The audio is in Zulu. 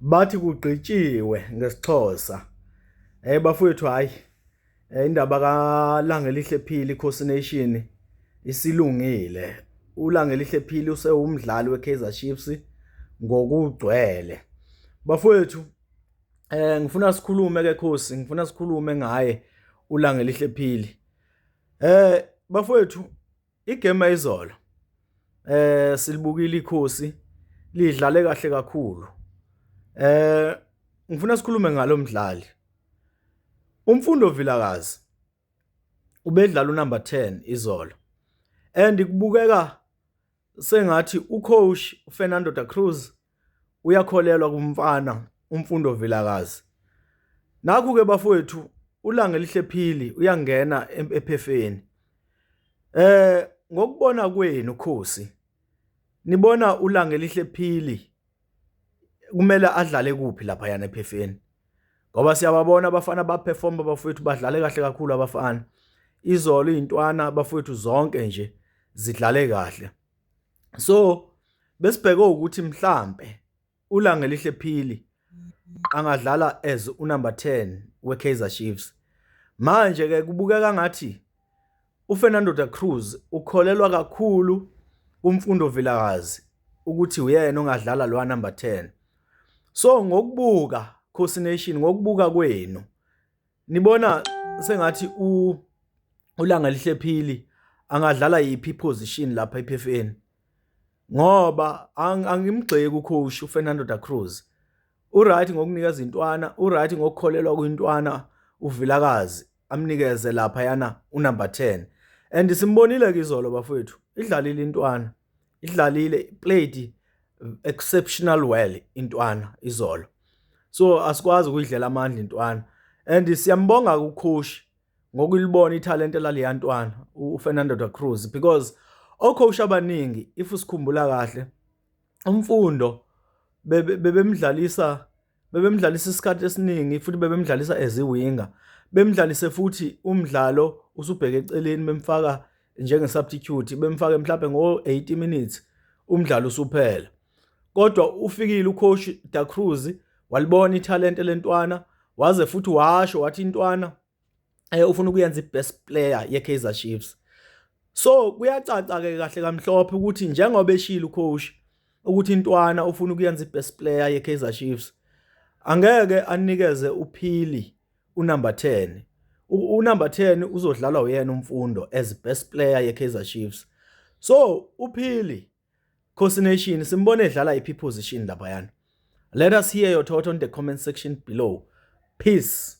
Bathi kugqitshiwe ngesixhosa. Bafowethu hayi, indaba kaLangelihle Phili Khosi Nation isilungile. uLangelihle Phili usewumdlali weKaizer Chiefs ngokugcwele. Bafowethu, ngifuna sikhulume ke Khosi, ngifuna sikhulume ngaye uLangelihle Phili. Bafowethu, igame ayizolo. Silibukile ikhosi lidlale kahle kakhulu. Ngifuna sikhulume ngalo mdlali. Umfundo Vilakazi ubedlala unumber 10 izolo. And kubukeka sengathi ucoach uFernando da Cruz uyakholelwa kumfana Umfundo Vilakazi. Nakho ke bafowethu uLangelihle Phili uyangena ephefeni. Ngokubona kwenu Khosi, nibona uLangelihle Phili kumele adlale kuphi lapha yana ephefeni? Ngoba siyababona abafana baperform bafowethu badlale kahle kakhulu abafana. Izolo izintwana bafowethu zonke nje zidlale kahle. So besibheke ukuthi mhlambe uLangelihle Phili angadlala as unumber 10 weKaizer Chiefs. Manje ke kubukeka ngathi uFernando da Cruz ukholelwa kakhulu kumfundo Vilakazi ukuthi uyena ongadlala lo number 10. So ngokubuka Khosi Nation, ngokubuka kwenu, nibona sengathi uLangelihle Phili angadlala yipi position lapha ephefeni? Ngoba angimgxeki ucoach uFernando da Cruz. Uright ngokunikeza intwana, uright ngokukholelwa kuintwana uVilakazi amnikeze lapha yana unumber 10. And simbonile ke izolo bafowethu, idlalile intwana. Idlalile, played exceptional well intwana izolo. So asikwazi ukuyidlela amandla intwana. And siyambonga ucoach ngokulibona italente laliyantwana uFernando da Cruz, because ocoach abaningi if usikhumbula kahle umfundo bebemdlalisa isikhathi esiningi futhi bebemdlalisa as iwinger, bemdlalise futhi umdlalo usubheke eceleni bemfaka njenge substitute, bemfaka mhlawumbe ngo80 minutes umdlalo usuphela. Kodwa ufikile ucoach da Cruz walibona italente lentwana, waze futhi washo wathi intwana ufuna ukuyenza ibest player yeKaizer Chiefs. So kuyacaca ke kahle kamhlophe ukuthi njengoba eshila ucoach ukuthi intwana ufuna ukuyenza ibest player yeKaizer Chiefs, angeke anikeze uPhili unumber 10. Unumber 10 uzodlalwa uyena umfundo as best player yeKaizer Chiefs. So uPhili Khosi Nation simbone edlala iphi position lapha yana. Let us hear your thought on the comment section below. Peace.